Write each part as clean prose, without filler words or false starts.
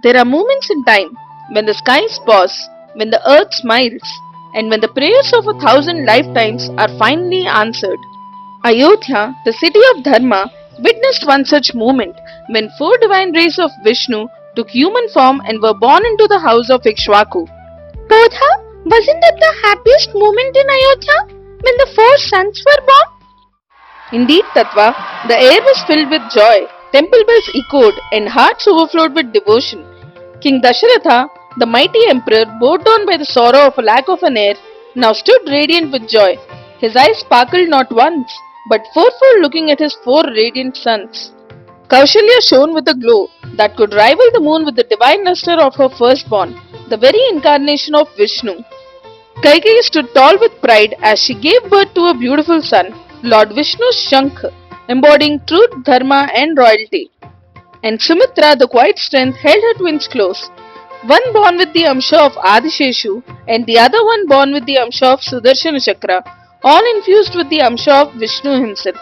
There are moments in time when the skies pause, when the earth smiles, and when the prayers of 1,000 lifetimes are finally answered. Ayodhya, the city of Dharma, witnessed one such moment when four divine rays of Vishnu took human form and were born into the house of Ikshvaku. Bodha, wasn't that the happiest moment in Ayodhya when the four sons were born? Indeed, Tattva, the air was filled with joy, temple bells echoed, and hearts overflowed with devotion. King Dasharatha, the mighty emperor, bowed down by the sorrow of a lack of an heir, now stood radiant with joy. His eyes sparkled not once, but fourfold looking at his four radiant sons. Kaushalya shone with a glow that could rival the moon with the divine luster of her firstborn, the very incarnation of Vishnu. Kaikeyi stood tall with pride as she gave birth to a beautiful son, Lord Vishnu's Shankh, embodying truth, dharma, and royalty. And Sumitra, the quiet strength, held her twins close, one born with the Amsha of Adisheshu and the other one born with the Amsha of Sudarshana Chakra, all infused with the Amsha of Vishnu himself.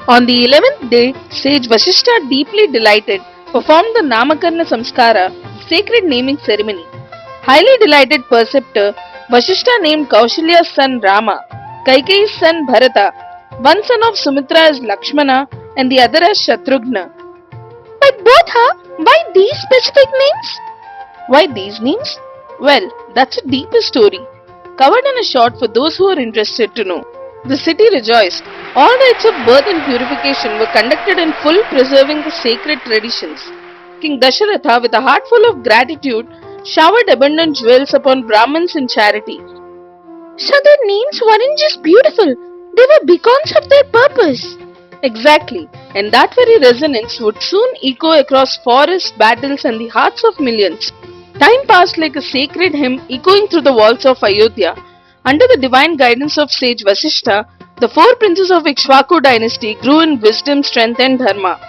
On the 11th day, sage Vasishtha, deeply delighted, performed the Namakarna Samskara, sacred naming ceremony. Highly delighted preceptor, Vasishtha named Kaushalya's son Rama, Kaikeyi's son Bharata, one son of Sumitra as Lakshmana and the other as Shatrughna. But Bodha, why these specific names? Why these names? Well, that's a deeper story, covered in a short for those who are interested to know. The city rejoiced. All rites of birth and purification were conducted in full, preserving the sacred traditions. King Dasharatha, with a heart full of gratitude, showered abundant jewels upon Brahmins in charity. So their names weren't just beautiful, they were beacons of their purpose. Exactly, and that very resonance would soon echo across forests, battles, and the hearts of millions. Time passed like a sacred hymn echoing through the walls of Ayodhya. Under the divine guidance of sage Vasishtha, the four princes of Ikshvaku dynasty grew in wisdom, strength, and dharma.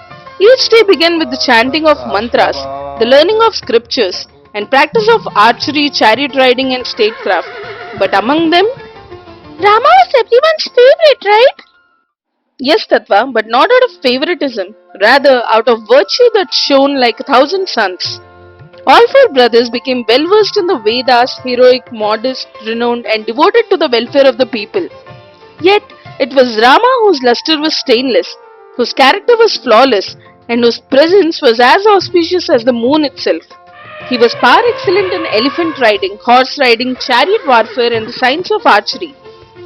Each day began with the chanting of mantras, the learning of scriptures, and practice of archery, chariot riding, and statecraft. But among them, Rama was everyone's favorite, right? Yes, Tattva, but not out of favoritism, rather out of virtue that shone like 1,000 suns. All four brothers became well versed in the Vedas, heroic, modest, renowned, and devoted to the welfare of the people. Yet, it was Rama whose luster was stainless, whose character was flawless, and whose presence was as auspicious as the moon itself. He was par excellent in elephant riding, horse riding, chariot warfare, and the science of archery.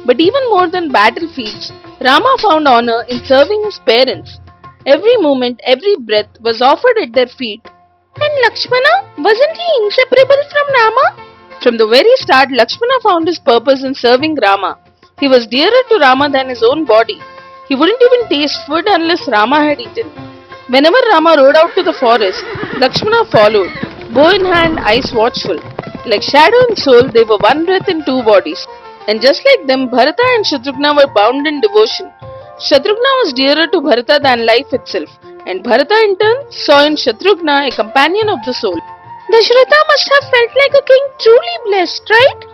But even more than battlefields, Rama found honor in serving his parents. Every moment, every breath was offered at their feet. And Lakshmana, wasn't he inseparable from Rama? From the very start, Lakshmana found his purpose in serving Rama. He was dearer to Rama than his own body. He wouldn't even taste food unless Rama had eaten. Whenever Rama rode out to the forest, Lakshmana followed, bow in hand, eyes watchful. Like shadow and soul, they were one breath in two bodies. And just like them, Bharata and Shatrughna were bound in devotion. Shatrughna was dearer to Bharata than life itself, and Bharata in turn saw in Shatrughna a companion of the soul. Dasharatha must have felt like a king truly blessed, right?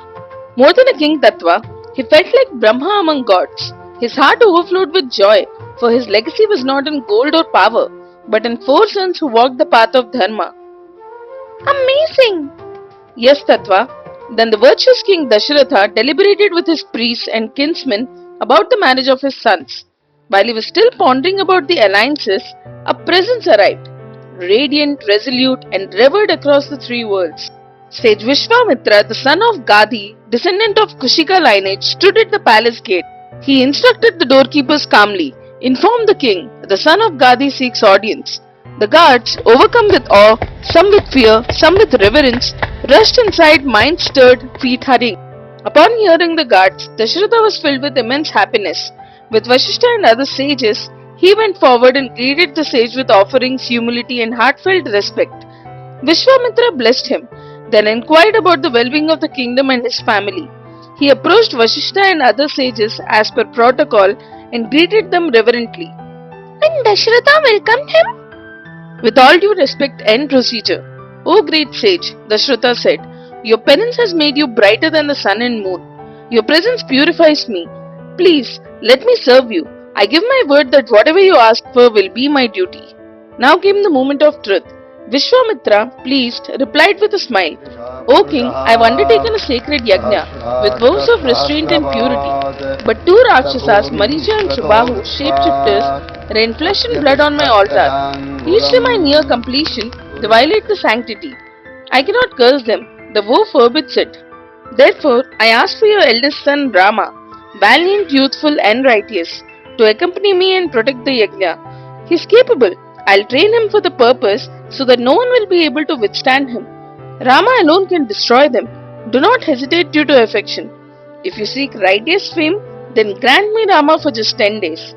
More than a king, Tattva, he felt like Brahma among gods. His heart overflowed with joy, for his legacy was not in gold or power, but in four sons who walked the path of Dharma. Amazing! Yes, Tattva. Then the virtuous king Dasharatha deliberated with his priests and kinsmen about the marriage of his sons. While he was still pondering about the alliances, a presence arrived, radiant, resolute, and revered across the three worlds. Sage Vishwamitra, the son of Gadhi, descendant of Kushika lineage, stood at the palace gate. He instructed the doorkeepers calmly, informed the king, the son of Gadhi seeks audience. The guards, overcome with awe, some with fear, some with reverence, rushed inside, minds stirred, feet hurrying. Upon hearing the guards, Dasharatha was filled with immense happiness. With Vasishtha and other sages, he went forward and greeted the sage with offerings, humility, and heartfelt respect. Vishwamitra blessed him, then inquired about the well-being of the kingdom and his family. He approached Vasishtha and other sages as per protocol and greeted them reverently. And Dasharatha welcomed him with all due respect and procedure. O great sage, Dasharatha said, your penance has made you brighter than the sun and moon. Your presence purifies me. Please, let me serve you. I give my word that whatever you ask for will be my duty. Now came the moment of truth. Vishwamitra, pleased, replied with a smile, O king, I have undertaken a sacred yajna with vows of restraint and purity. But two Rakshasas, Maricha and Subahu, shapeshifters, rain flesh and blood on my altar. Each time I near completion, they violate the sanctity. I cannot curse them, the vow forbids it. Therefore, I ask for your eldest son Rama, valiant, youthful, and righteous, to accompany me and protect the yajna. He is capable. I'll train him for the purpose so that no one will be able to withstand him. Rama alone can destroy them. Do not hesitate due to affection. If you seek righteous fame, then grant me Rama for just 10 days.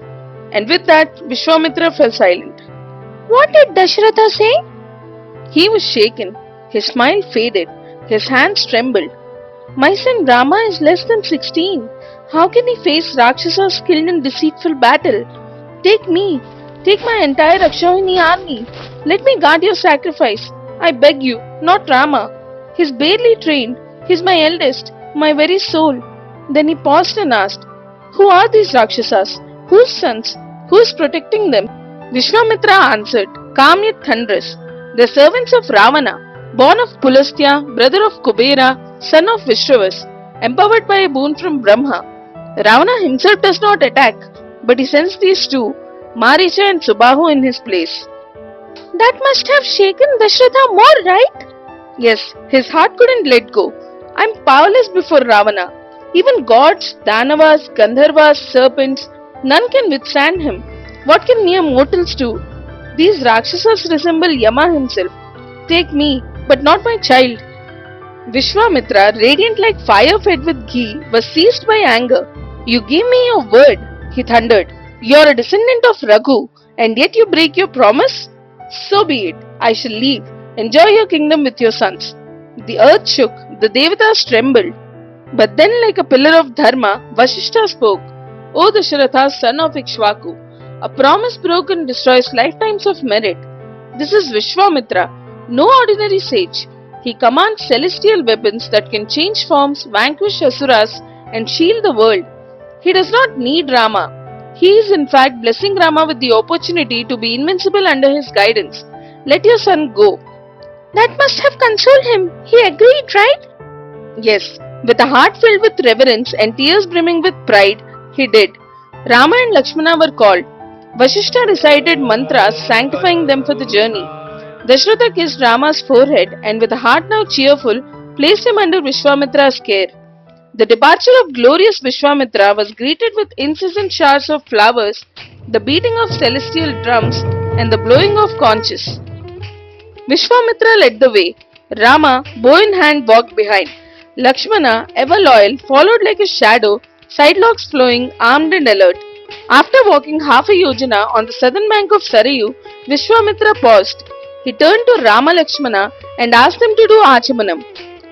And with that, Vishwamitra fell silent. What did Dashratha say? He was shaken. His smile faded. His hands trembled. My son Rama is less than 16. How can he face Rakshasas skilled in deceitful battle? Take me. Take my entire Rakshayani army. Let me guard your sacrifice. I beg you, not Rama. He's barely trained. He's my eldest, my very soul. Then he paused and asked, Who are these Rakshasas? Whose sons? Who is protecting them? Vishwamitra answered, calm yet thunderous, The servants of Ravana, born of Pulastya, brother of Kubera, son of Vishravas, empowered by a boon from Brahma. Ravana himself does not attack, but he sends these two, Maricha and Subahu, in his place. That must have shaken Dashratha more, right? Yes, his heart couldn't let go. I'm powerless before Ravana. Even gods, Danavas, Gandharvas, serpents, none can withstand him. What can mere mortals do? These Rakshasas resemble Yama himself. Take me, but not my child. Vishwamitra, radiant like fire fed with ghee, was seized by anger. You gave me your word, he thundered. You're a descendant of Raghu, and yet you break your promise? So be it. I shall leave. Enjoy your kingdom with your sons. The earth shook, the Devatas trembled. But then, like a pillar of dharma, Vasishtha spoke. O Dasharatha, son of Ikshvaku, a promise broken destroys lifetimes of merit. This is Vishwamitra, no ordinary sage. He commands celestial weapons that can change forms, vanquish asuras, and shield the world. He does not need Rama. He is in fact blessing Rama with the opportunity to be invincible under his guidance. Let your son go. That must have consoled him. He agreed, right? Yes, with a heart filled with reverence and tears brimming with pride, he did. Rama and Lakshmana were called. Vasishtha recited mantras sanctifying them for the journey. Dashratha kissed Rama's forehead and with a heart now cheerful, placed him under Vishwamitra's care. The departure of glorious Vishwamitra was greeted with incessant showers of flowers, the beating of celestial drums, and the blowing of conches. Vishwamitra led the way. Rama, bow in hand, walked behind. Lakshmana, ever loyal, followed like a shadow, sidelocks flowing, armed and alert. After walking half a yojana on the southern bank of Sarayu, Vishwamitra paused. He turned to Rama Lakshmana and asked them to do Achamanam.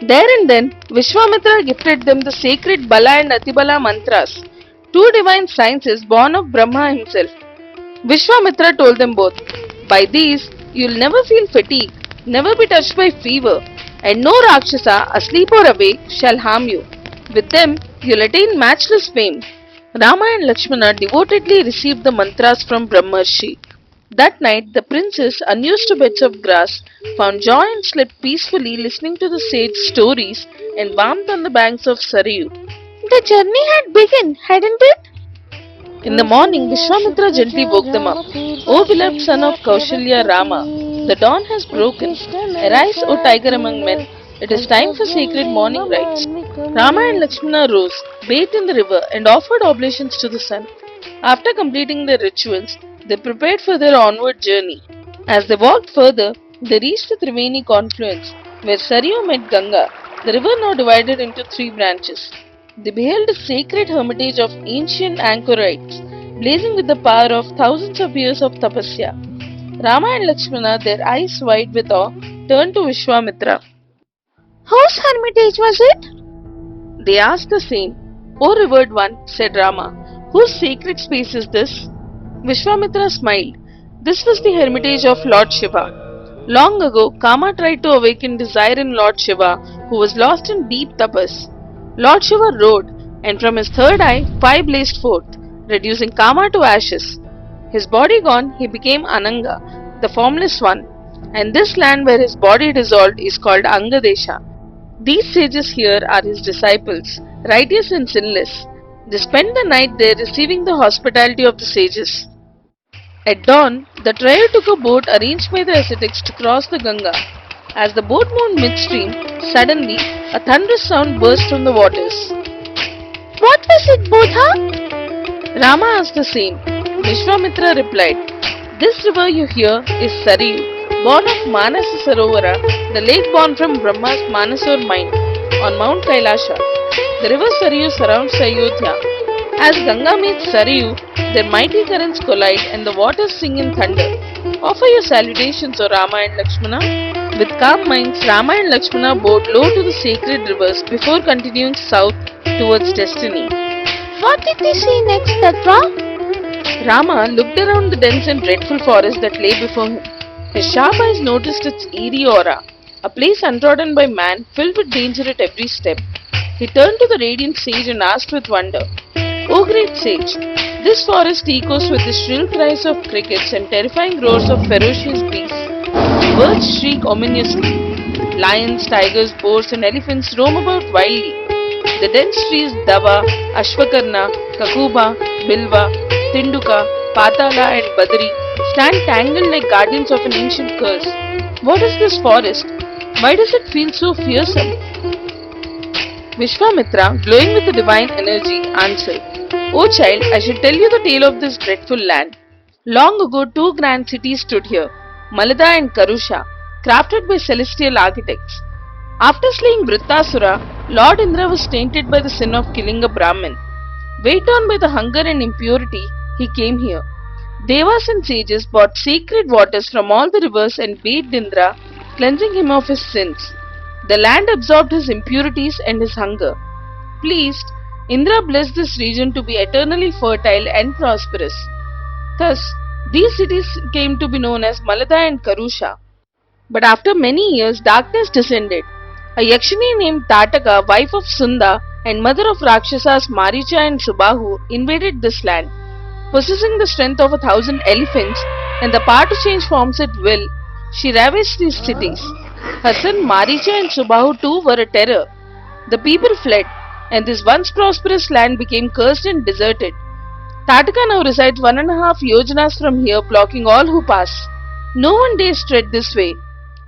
There and then, Vishwamitra gifted them the sacred Bala and Atibala mantras, two divine sciences born of Brahma himself. Vishwamitra told them both, By these, you'll never feel fatigue, never be touched by fever, and no Rakshasa, asleep or awake, shall harm you. With them, you'll attain matchless fame. Rama and Lakshmana devotedly received the mantras from Brahmarshi. That night, the princes, unused to beds of grass, found joy and slept peacefully listening to the sage stories and warmth on the banks of Sarayu. The journey had begun, hadn't it? In the morning, Vishwamitra gently woke them up. O beloved son of Kaushalya Rama, the dawn has broken. Arise, O tiger among men. It is time for sacred morning rites. Rama and Lakshmana rose, bathed in the river, and offered oblations to the sun. After completing their rituals, they prepared for their onward journey. As they walked further, they reached the Triveni confluence, where Sarayu met Ganga, the river now divided into three branches. They beheld a sacred hermitage of ancient anchorites, blazing with the power of thousands of years of tapasya. Rama and Lakshmana, their eyes wide with awe, turned to Vishwamitra. Whose hermitage was it? They asked the same. O revered one, said Rama, whose sacred space is this? Vishwamitra smiled. This was the hermitage of Lord Shiva. Long ago, Kama tried to awaken desire in Lord Shiva, who was lost in deep tapas. Lord Shiva rode, and from his third eye, fire blazed forth, reducing Kama to ashes. His body gone, he became Ananga, the formless one. and this land where his body dissolved is called Angadesha. These sages here are his disciples, righteous and sinless. They spend the night there receiving the hospitality of the sages. At dawn, the trio took a boat arranged by the ascetics to cross the Ganga. As the boat moved midstream, suddenly a thunderous sound burst from the waters. What was it, Bodha? Rama asked the same. Vishwamitra replied, This river you hear is Sarayu, born of Manasa Sarovara, the lake born from Brahma's Manasur mind on Mount Kailasha. The river Sarayu surrounds Ayodhya. As Ganga meets Sarayu, their mighty currents collide and the waters sing in thunder. Offer your salutations, O Rama and Lakshmana. With calm minds, Rama and Lakshmana bowed low to the sacred rivers before continuing south towards destiny. What did they see next, Tattva? Rama looked around the dense and dreadful forest that lay before him. His sharp eyes noticed its eerie aura, a place untrodden by man, filled with danger at every step. He turned to the radiant sage and asked with wonder, O great sage, this forest echoes with the shrill cries of crickets and terrifying roars of ferocious beasts. Birds shriek ominously. Lions, tigers, boars and elephants roam about wildly. The dense trees Dava, Ashwakarna, Kakuba, Bilva, Tinduka, Patala and Badri stand tangled like guardians of an ancient curse. What is this forest? Why does it feel so fearsome? Vishwamitra, glowing with the divine energy, answered, O child, I shall tell you the tale of this dreadful land. Long ago, two grand cities stood here, Malada and Karusha, crafted by celestial architects. After slaying Vrittasura, Lord Indra was tainted by the sin of killing a Brahmin. Weighed on by the hunger and impurity, he came here. Devas and sages brought sacred waters from all the rivers and bathed Indra, cleansing him of his sins. The land absorbed his impurities and his hunger. Pleased, Indra blessed this region to be eternally fertile and prosperous. Thus, these cities came to be known as Malada and Karusha. But after many years, darkness descended. A Yakshini named Tataka, wife of Sunda and mother of Rakshasas Maricha and Subahu, invaded this land. Possessing the strength of 1,000 elephants and the power to change forms at will, she ravaged these cities. Her son Maricha and Subahu too were a terror. The people fled, and this once prosperous land became cursed and deserted. Tataka now resides 1.5 yojanas from here, blocking all who pass. No one dares tread this way.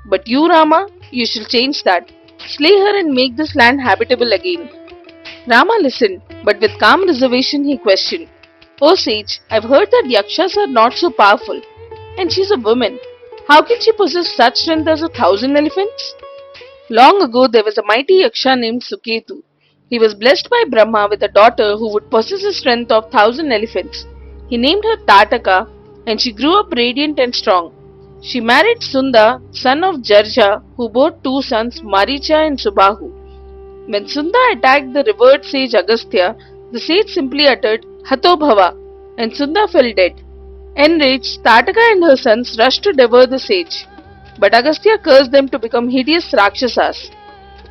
But you, Rama, you shall change that. Slay her and make this land habitable again. Rama listened, but with calm reservation he questioned, O sage, I've heard that Yakshas are not so powerful, and she's a woman. How can she possess such strength as 1,000 elephants? Long ago there was a mighty Yaksha named Suketu. He was blessed by Brahma with a daughter who would possess the strength of 1,000 elephants. He named her Tataka, and she grew up radiant and strong. She married Sunda, son of Jarja, who bore 2 sons, Maricha and Subahu. When Sunda attacked the revered sage Agastya, the sage simply uttered Hato Bhava, and Sunda fell dead. Enraged, Tataka and her sons rushed to devour the sage. But Agastya cursed them to become hideous Rakshasas.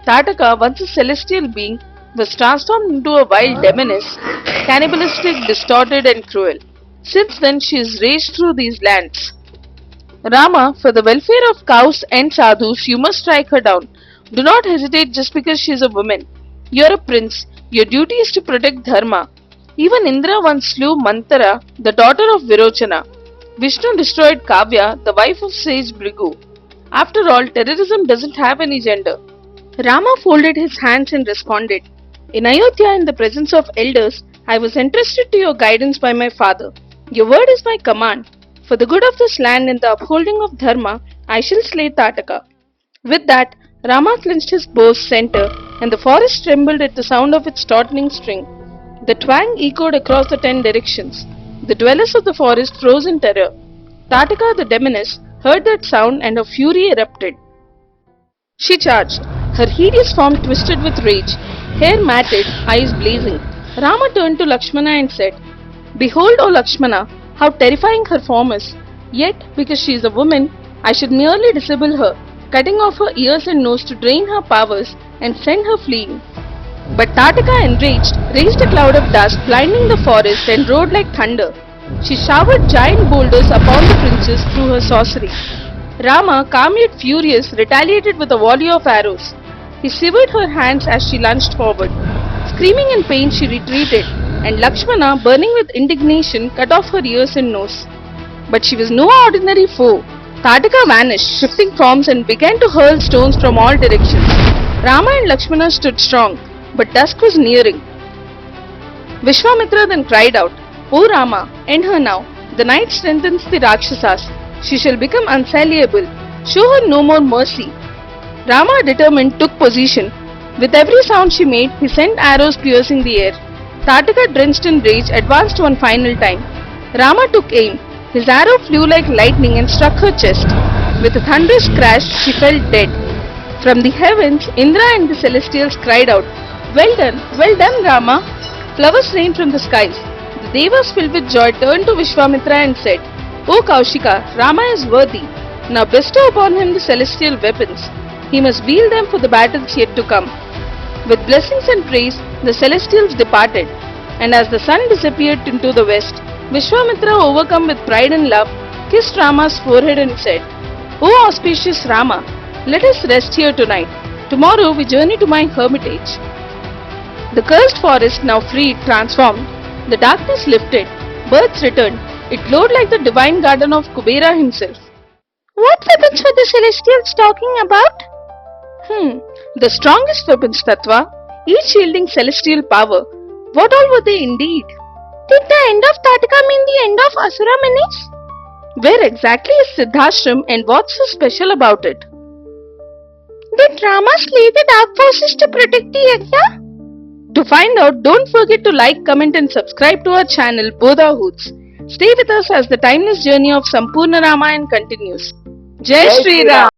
Tataka, once a celestial being, was transformed into a wild demoness, cannibalistic, distorted and cruel. Since then she has raged through these lands. Rama, for the welfare of cows and sadhus, you must strike her down. Do not hesitate just because she is a woman. You are a prince. Your duty is to protect Dharma. Even Indra once slew Mantara, the daughter of Virochana. Vishnu destroyed Kavya, the wife of sage Bhrigu. After all, terrorism doesn't have any gender. Rama folded his hands and responded, In Ayodhya, in the presence of elders, I was entrusted to your guidance by my father. Your word is my command. For the good of this land and the upholding of Dharma, I shall slay Tataka. With that, Rama clenched his bow's center, and the forest trembled at the sound of its tautening string. The twang echoed across the 10 directions. The dwellers of the forest froze in terror. Tataka, the demoness, heard that sound and her fury erupted. She charged, her hideous form twisted with rage, hair matted, eyes blazing. Rama turned to Lakshmana and said, Behold, O Lakshmana, how terrifying her form is. Yet, because she is a woman, I should merely disable her, cutting off her ears and nose to drain her powers and send her fleeing. But Tataka, enraged, raised a cloud of dust, blinding the forest, and roared like thunder. She showered giant boulders upon the princess through her sorcery. Rama, calm yet furious, retaliated with a volley of arrows. He severed her hands as she lunged forward. Screaming in pain, she retreated, and Lakshmana, burning with indignation, cut off her ears and nose. But she was no ordinary foe. Tataka vanished, shifting forms, and began to hurl stones from all directions. Rama and Lakshmana stood strong, but dusk was nearing. Vishwamitra then cried out, O Rama, end her now. The night strengthens the Rakshasas. She shall become unsaliable. Show her no more mercy. Rama, determined, took position. With every sound she made, he sent arrows piercing the air. Tataka, drenched in rage, advanced one final time. Rama took aim. His arrow flew like lightning and struck her chest. With a thunderous crash, she fell dead. From the heavens, Indra and the celestials cried out, well done, Rama. Flowers rained from the skies. The Devas, filled with joy, turned to Vishwamitra and said, O Kaushika, Rama is worthy. Now bestow upon him the celestial weapons. He must wield them for the battles yet to come. With blessings and praise, the celestials departed, and as the sun disappeared into the west, Vishwamitra, overcome with pride and love, kissed Rama's forehead and said, O auspicious Rama, let us rest here tonight. Tomorrow we journey to my hermitage. The cursed forest, now freed, transformed. The darkness lifted. Birds returned. It glowed like the divine garden of Kubera himself. What weapons were the celestials talking about? The strongest weapons, Tattva, each yielding celestial power. What all were they indeed? Did the end of Tataka mean the end of Asura menace? Where exactly is Siddhashram and what's so special about it? Did Rama slay the dark forces to protect the Yajna? To find out, don't forget to like, comment and subscribe to our channel Bodha Hoots. Stay with us as the timeless journey of Sampurna Ramayana continues. Jai Shri Ram!